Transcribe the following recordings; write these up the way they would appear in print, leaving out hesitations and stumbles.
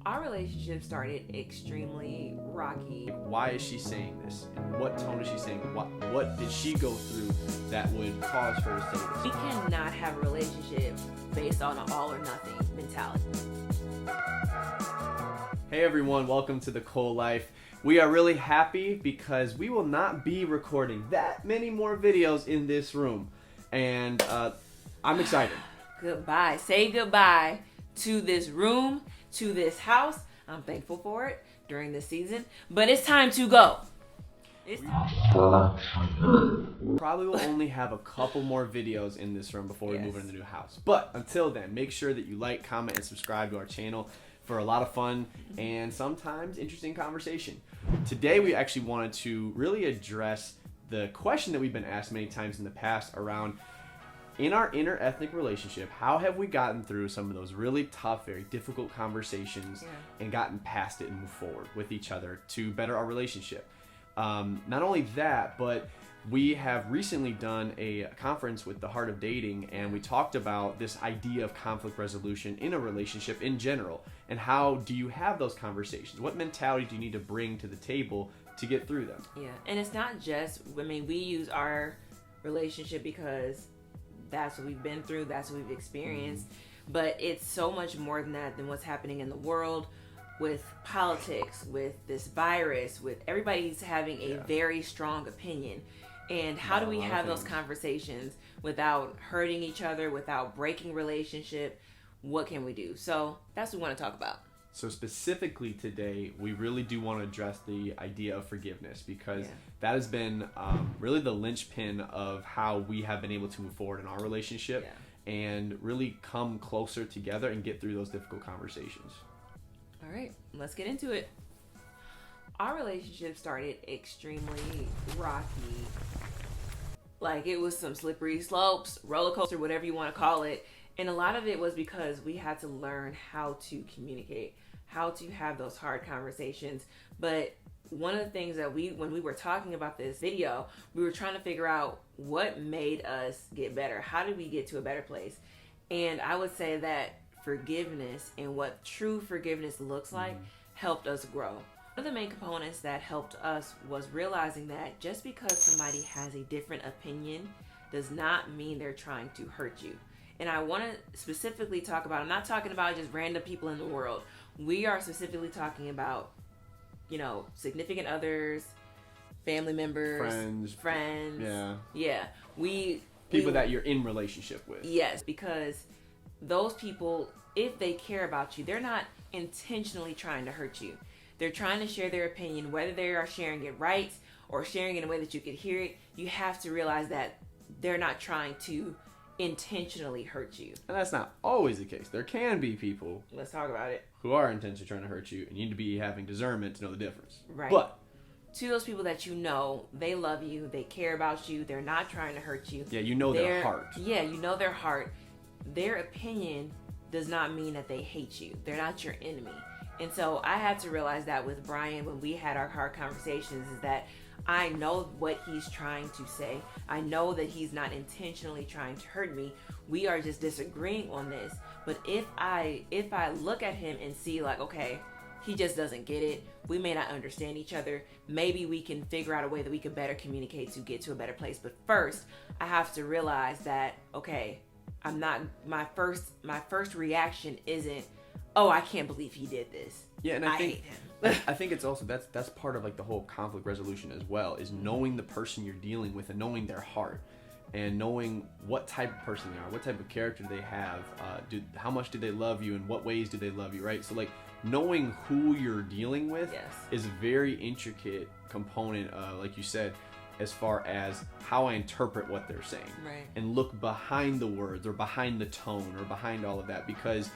Our relationship started extremely rocky. Why is she saying this? And what tone is she saying? What did she go through that would cause her to say this? We cannot have a relationship based on an all or nothing mentality. Hey everyone, welcome to The Cole Life. We are really happy because we will not be recording that many more videos in this room. And I'm excited. Goodbye. Say goodbye to this room, to this house. I'm thankful for it during this season, but it's time to go. Probably will only have a couple more videos in this room before we move into the new house. But until then, make sure that you like, comment, and subscribe to our channel for a lot of fun and sometimes interesting conversation. Today we actually wanted to really address the question that we've been asked many times in the past around, in our interethnic relationship, how have we gotten through some of those really tough, very difficult conversations and gotten past it and moved forward with each other to better our relationship? Not only that, but we have recently done a conference with the Heart of Dating, and we talked about this idea of conflict resolution in a relationship in general, and how do you have those conversations? What mentality do you need to bring to the table to get through them? Yeah, and it's not just, we use our relationship because that's what we've been through, that's what we've experienced, but it's so much more than that, than what's happening in the world with politics, with this virus, with everybody's having a very strong opinion. And how do we have those conversations without hurting each other, without breaking relationship? What can we do? So that's what we want to talk about. So specifically today, we really do want to address the idea of forgiveness, because that has been really the linchpin of how we have been able to move forward in our relationship and really come closer together and get through those difficult conversations. All right, let's get into it. Our relationship started extremely rocky. Like, it was some slippery slopes, roller coaster, whatever you want to call it. And a lot of it was because we had to learn how to communicate, how to have those hard conversations. But one of the things that when we were talking about this video, we were trying to figure out what made us get better. How did we get to a better place? And I would say that forgiveness and what true forgiveness looks like helped us grow. One of the main components that helped us was realizing that just because somebody has a different opinion does not mean they're trying to hurt you. And I want to specifically talk about, I'm not talking about just random people in the world. We are specifically talking about, significant others, family members, friends. Yeah. People that you're in relationship with. Yes, because those people, if they care about you, they're not intentionally trying to hurt you. They're trying to share their opinion, whether they are sharing it right or sharing it in a way that you could hear it. You have to realize that they're not trying to intentionally hurt you. And that's not always the case. There can be people, let's talk about it, who are intentionally trying to hurt you, and you need to be having discernment to know the difference. Right. But to those people that they love you, they care about you, they're not trying to hurt you. Yeah, their heart. Yeah, you know their heart. Their opinion does not mean that they hate you. They're not your enemy. And so I had to realize that with Brian when we had our hard conversations, is that I know what he's trying to say. I know that he's not intentionally trying to hurt me. We are just disagreeing on this. But if I look at him and see like, okay, he just doesn't get it, we may not understand each other, maybe we can figure out a way that we can better communicate to get to a better place. But first, I have to realize that, okay, my first reaction isn't, oh, I can't believe he did this. Yeah, and I hate him. I think it's also that's part of like the whole conflict resolution as well, is knowing the person you're dealing with and knowing their heart and knowing what type of person they are, what type of character they have, how much do they love you, and what ways do they love you, right? So like knowing who you're dealing with is a very intricate component, like you said, as far as how I interpret what they're saying, and look behind the words or behind the tone or behind all of that, because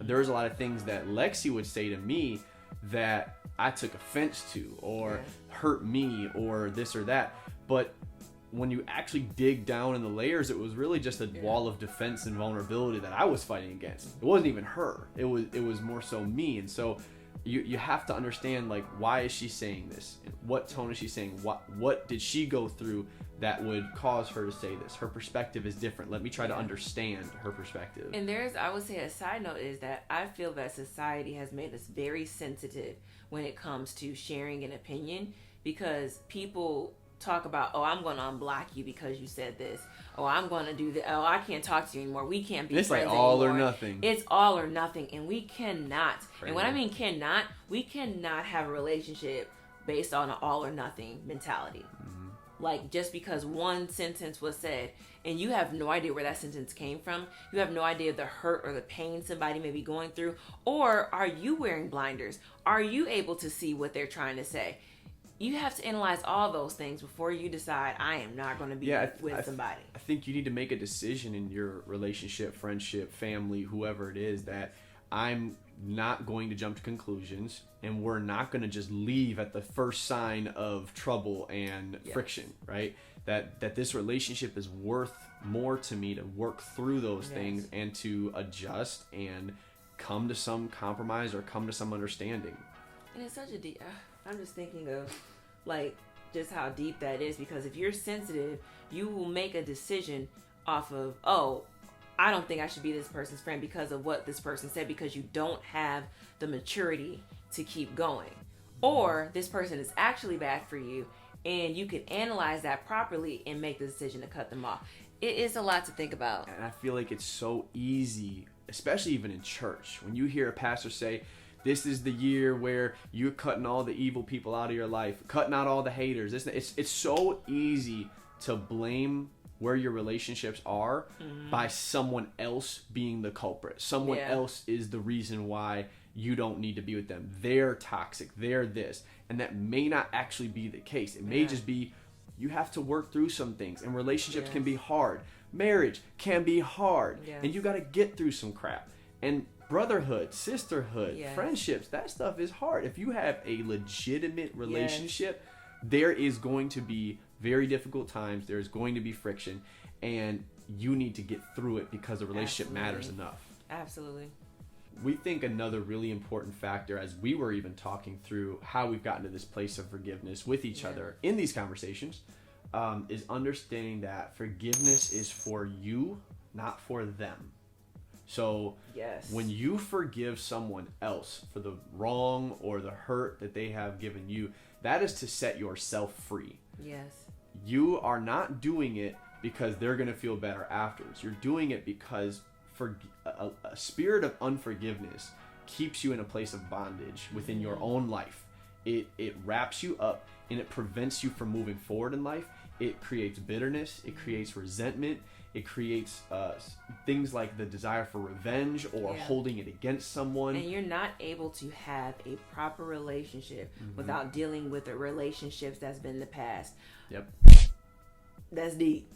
there's a lot of things that Lexi would say to me that I took offense to or hurt me or this or that. But when you actually dig down in the layers, it was really just a wall of defense and vulnerability that I was fighting against. It wasn't even her. It was more so me. And so you have to understand, like, why is she saying this? What tone is she saying? What did she go through that would cause her to say this? Her perspective is different. Let me try to Yeah. understand her perspective. And I would say a side note is that I feel that society has made us very sensitive when it comes to sharing an opinion, because people talk about, oh, I'm going to unblock you because you said this. Oh, I'm going to do that. Oh, I can't talk to you anymore. We can't be It's friends like all anymore. or nothing. It's all or nothing. And we cannot. Crazy. And when I mean cannot, we cannot have a relationship based on an all or nothing mentality. Like, just because one sentence was said and you have no idea where that sentence came from, you have no idea the hurt or the pain somebody may be going through, or are you wearing blinders? Are you able to see what they're trying to say? You have to analyze all those things before you decide, I am not going to be with somebody. I think you need to make a decision in your relationship, friendship, family, whoever it is, that I'm not going to jump to conclusions, and we're not going to just leave at the first sign of trouble and friction, right? That this relationship is worth more to me to work through those things and to adjust and come to some compromise or come to some understanding. And it's such a deep, I'm just thinking of like just how deep that is, because if you're sensitive, you will make a decision off of, oh, I don't think I should be this person's friend because of what this person said, because you don't have the maturity to keep going. Or this person is actually bad for you and you can analyze that properly and make the decision to cut them off. It is a lot to think about. And I feel like it's so easy, especially even in church, when you hear a pastor say, this is the year where you're cutting all the evil people out of your life, cutting out all the haters. It's so easy to blame where your relationships are by someone else being the culprit. Someone else is the reason why you don't need to be with them. They're toxic. They're this. And that may not actually be the case. It may just be you have to work through some things, and relationships can be hard. Marriage can be hard. And you got to get through some crap. And brotherhood, sisterhood, friendships, that stuff is hard. If you have a legitimate relationship, there is going to be very difficult times. There's going to be friction, and you need to get through it because the relationship matters enough. Absolutely. We think another really important factor, as we were even talking through how we've gotten to this place of forgiveness with each other in these conversations, is understanding that forgiveness is for you, not for them. So when you forgive someone else for the wrong or the hurt that they have given you, that is to set yourself free. Yes. You are not doing it because they're going to feel better afterwards. You're doing it because a spirit of unforgiveness keeps you in a place of bondage within your own life. It wraps you up and it prevents you from moving forward in life. It creates bitterness. It creates resentment. It creates things like the desire for revenge or holding it against someone. And you're not able to have a proper relationship without dealing with the relationships that's been in the past. Yep. That's deep.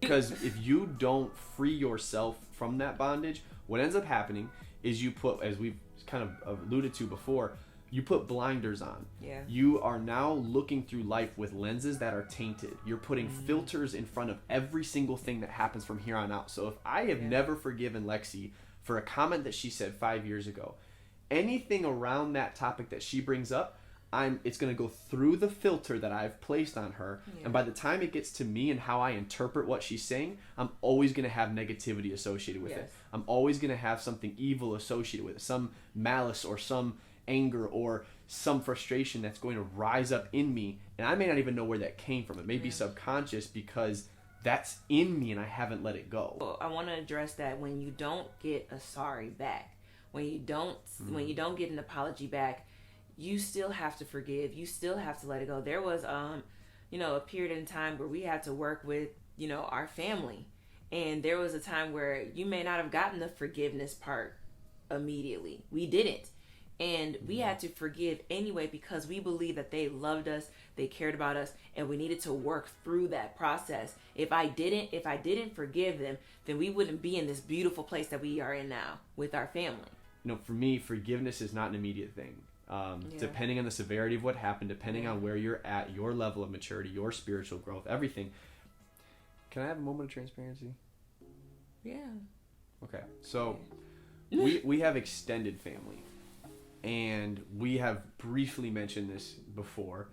Because if you don't free yourself from that bondage, what ends up happening is you put, as we've kind of alluded to before, you put blinders on. Yeah. You are now looking through life with lenses that are tainted. You're putting filters in front of every single thing that happens from here on out. So if I have never forgiven Lexi for a comment that she said 5 years ago, anything around that topic that she brings up, it's going to go through the filter that I've placed on her. Yeah. And by the time it gets to me and how I interpret what she's saying, I'm always going to have negativity associated with it. I'm always going to have something evil associated with it, some malice or some anger or some frustration that's going to rise up in me, and I may not even know where that came from. It may be subconscious because that's in me and I haven't let it go. Well, I want to address that when you don't get a sorry back, when you don't get an apology back, you still have to forgive. You still have to let it go. There was a period in time where we had to work with our family, and there was a time where you may not have gotten the forgiveness part immediately. We didn't. And we had to forgive anyway because we believed that they loved us, they cared about us, and we needed to work through that process. If I didn't forgive them, then we wouldn't be in this beautiful place that we are in now with our family. For me, forgiveness is not an immediate thing. Depending on the severity of what happened, depending on where you're at, your level of maturity, your spiritual growth, everything. Can I have a moment of transparency? Yeah. Okay. So we have extended family. And we have briefly mentioned this before,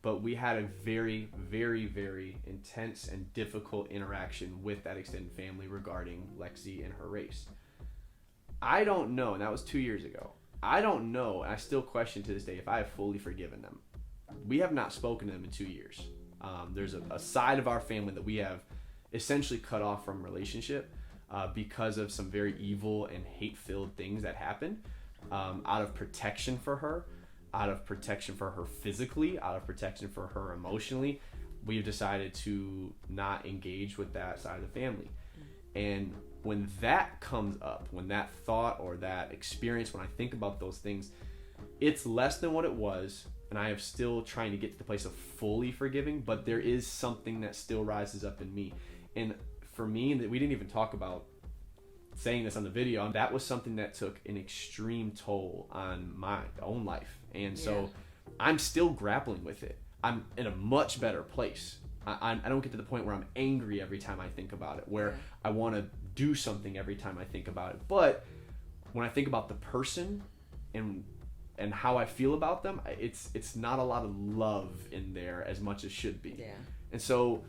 but we had a very, very, very intense and difficult interaction with that extended family regarding Lexi and her race. I don't know, and that was 2 years ago. I don't know, and I still question to this day if I have fully forgiven them. We have not spoken to them in 2 years. There's a side of our family that we have essentially cut off from relationship because of some very evil and hate-filled things that happened out of protection for her, out of protection for her physically, out of protection for her emotionally. We've decided to not engage with that side of the family. And when that comes up, when that thought or that experience, when I think about those things, it's less than what it was. And I am still trying to get to the place of fully forgiving, but there is something that still rises up in me. And for me, that we didn't even talk about saying this on the video, that was something that took an extreme toll on my own life. And so I'm still grappling with it. I'm in a much better place. I don't get to the point where I'm angry every time I think about it, where I want to do something every time I think about it. But when I think about the person and how I feel about them, it's not a lot of love in there as much as should be. Yeah. And so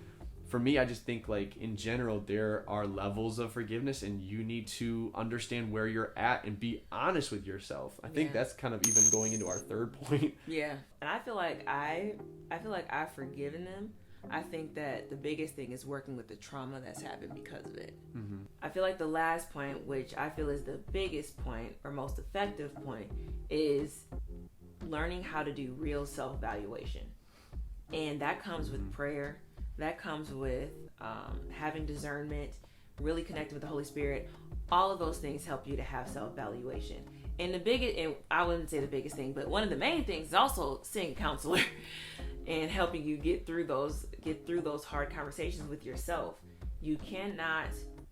for me, I just think, like, in general, there are levels of forgiveness, and you need to understand where you're at and be honest with yourself. I think that's kind of even going into our third point. Yeah. And I feel like I've forgiven them. I think that the biggest thing is working with the trauma that's happened because of it. Mm-hmm. I feel like the last point, which I feel is the biggest point or most effective point, is learning how to do real self-evaluation. And that comes with prayer. That comes with having discernment, really connecting with the Holy Spirit. All of those things help you to have self-evaluation. And I wouldn't say the biggest thing, but one of the main things is also seeing a counselor and helping you get through those hard conversations with yourself. You cannot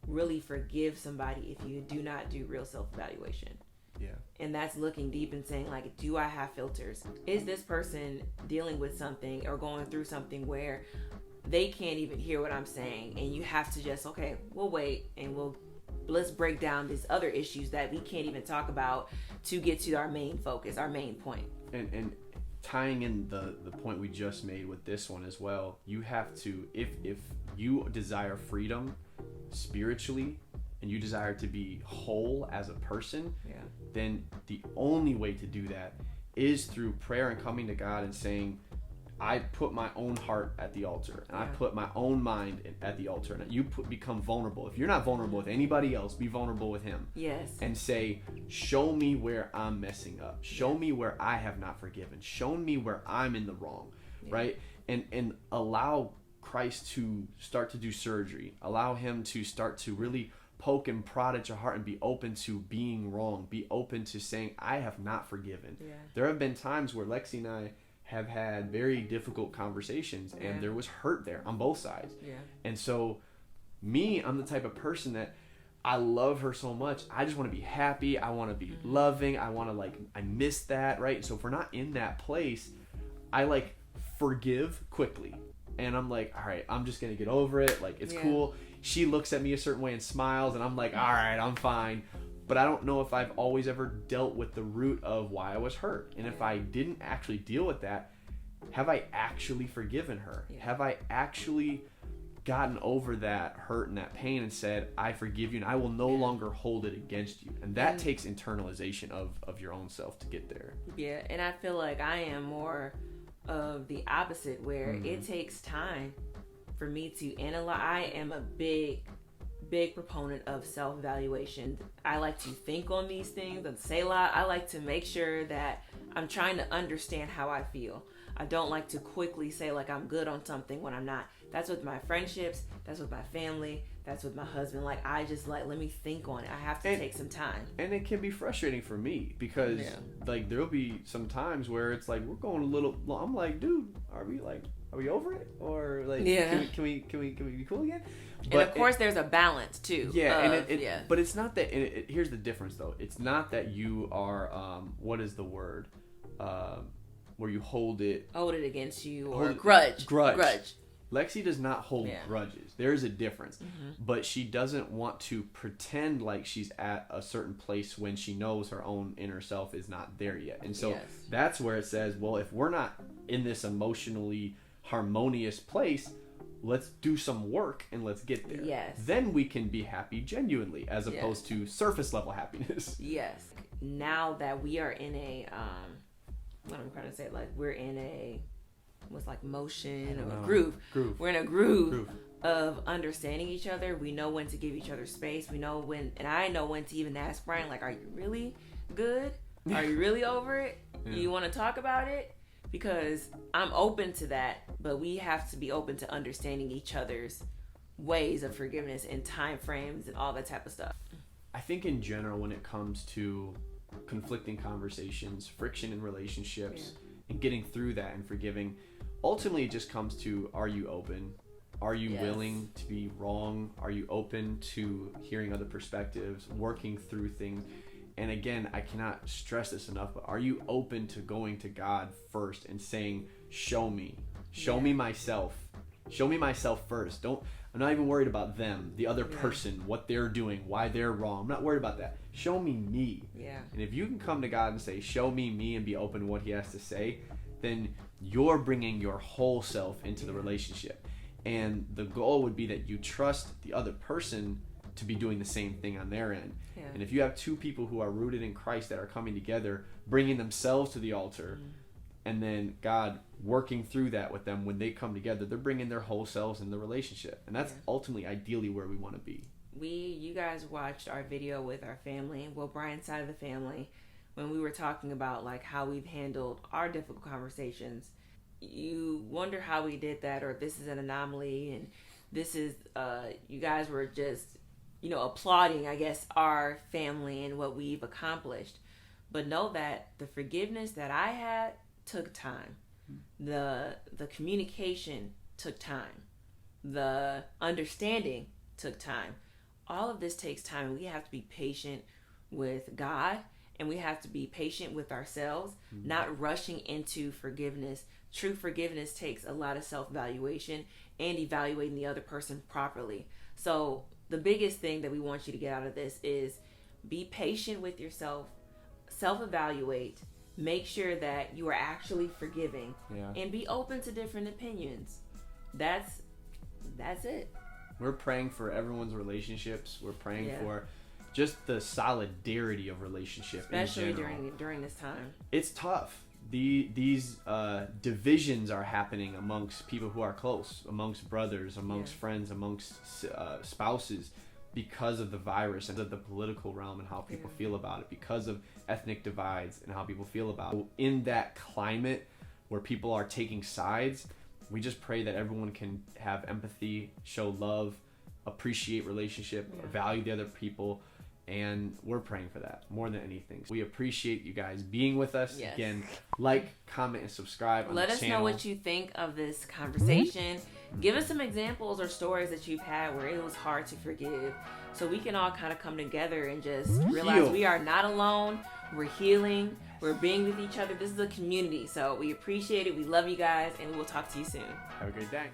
really forgive somebody if you do not do real self-evaluation. Yeah. And that's looking deep and saying, like, do I have filters? Is this person dealing with something or going through something where they can't even hear what I'm saying, and you have to just, okay, we'll wait and let's break down these other issues that we can't even talk about to get to our main focus, our main point. And tying in the point we just made with this one as well, you have to, if you desire freedom spiritually and you desire to be whole as a person, then the only way to do that is through prayer and coming to God and saying, I put my own heart at the altar, and I put my own mind at the altar, and you become vulnerable. If you're not vulnerable with anybody else, be vulnerable with Him. Yes. And say, show me where I'm messing up. Show me where I have not forgiven. Show me where I'm in the wrong, right? And allow Christ to start to do surgery. Allow Him to start to really poke and prod at your heart and be open to being wrong. Be open to saying, I have not forgiven. Yeah. There have been times where Lexi and I have had very difficult conversations, and there was hurt there on both sides. Yeah. And so I'm the type of person that I love her so much. I just want to be happy. I want to be loving. I want to, I miss that, right? So if we're not in that place, I forgive quickly. And I'm like, all right, I'm just going to get over it. It's cool. She looks at me a certain way and smiles, and I'm like, all right, I'm fine. But I don't know if I've always ever dealt with the root of why I was hurt. And if I didn't actually deal with that, have I actually forgiven her? Yeah. Have I actually gotten over that hurt and that pain and said, I forgive you and I will no longer hold it against you? And that takes internalization of your own self to get there. Yeah, and I feel like I am more of the opposite, where it takes time for me to analyze. I am a big proponent of self-evaluation. I like to think on these things and say a lot. I like to make sure that I'm trying to understand how I feel. I don't like to quickly say I'm good on something when I'm not. That's with my friendships, that's with my family, that's with my husband. I just let me think on it. I have to take some time. And it can be frustrating for me because there'll be some times where it's we're going a little long. I'm like, dude, are we over it? Or can we be cool again? But and of course, there's a balance too. Yeah, but it's not that. Here's the difference, though. It's not that you are. What is the word? Where you hold it against you, or grudge. Lexi does not hold grudges. There's a difference. Mm-hmm. But she doesn't want to pretend like she's at a certain place when she knows her own inner self is not there yet. And so that's where it says, well, if we're not in this emotionally harmonious place, let's do some work and let's get there. Yes. Then we can be happy genuinely as opposed to surface level happiness. Yes. Now that we are in a, what I'm trying to say, like we're in a, what's like motion or a groove. We're in a groove of understanding each other. We know when to give each other space. We know when, and I know when to even ask Brian, like, are you really good? Are you really over it? You want to talk about it? Because I'm open to that, but we have to be open to understanding each other's ways of forgiveness and time frames and all that type of stuff. I think in general, when it comes to conflicting conversations, friction in relationships, and getting through that and forgiving, ultimately it just comes to, are you open? Are you willing to be wrong? Are you open to hearing other perspectives, working through things? And again, I cannot stress this enough, but are you open to going to God first and saying, show me myself. Show me myself first. I'm not even worried about them, the other person, what they're doing, why they're wrong. I'm not worried about that. Show me. Yeah. And if you can come to God and say, show me, and be open to what he has to say, then you're bringing your whole self into the relationship. And the goal would be that you trust the other person to be doing the same thing on their end. Yeah. And if you have two people who are rooted in Christ that are coming together, bringing themselves to the altar, and then God working through that with them, when they come together, they're bringing their whole selves in the relationship. And that's ultimately, ideally, where we want to be. You guys watched our video with our family, well, Brian's side of the family, when we were talking about like how we've handled our difficult conversations. You wonder how we did that, or this is an anomaly, and this is, you guys were just, applauding, I guess, our family and what we've accomplished. But know that the forgiveness that I had took time. The communication took time. The understanding took time. All of this takes time. We have to be patient with God, and we have to be patient with ourselves, not rushing into forgiveness. True forgiveness takes a lot of self-evaluation and evaluating the other person properly. So the biggest thing that we want you to get out of this is be patient with yourself, self-evaluate, make sure that you are actually forgiving, and be open to different opinions. That's it. We're praying for everyone's relationships. We're praying for just the solidarity of relationship, especially during this time. It's tough. These divisions are happening amongst people who are close, amongst brothers, amongst friends, amongst spouses, because of the virus and of the political realm and how people feel about it, because of ethnic divides and how people feel about it. In that climate where people are taking sides, we just pray that everyone can have empathy, show love, appreciate relationship, value the other people. And we're praying for that more than anything. We appreciate you guys being with us. Again, like, comment, and subscribe on the channel. Let us know what you think of this conversation. Give us some examples or stories that you've had where it was hard to forgive, so we can all kind of come together and just realize we are not alone. We're healing. We're being with each other. This is a community. So we appreciate it. We love you guys, and we will talk to you soon. Have a great day.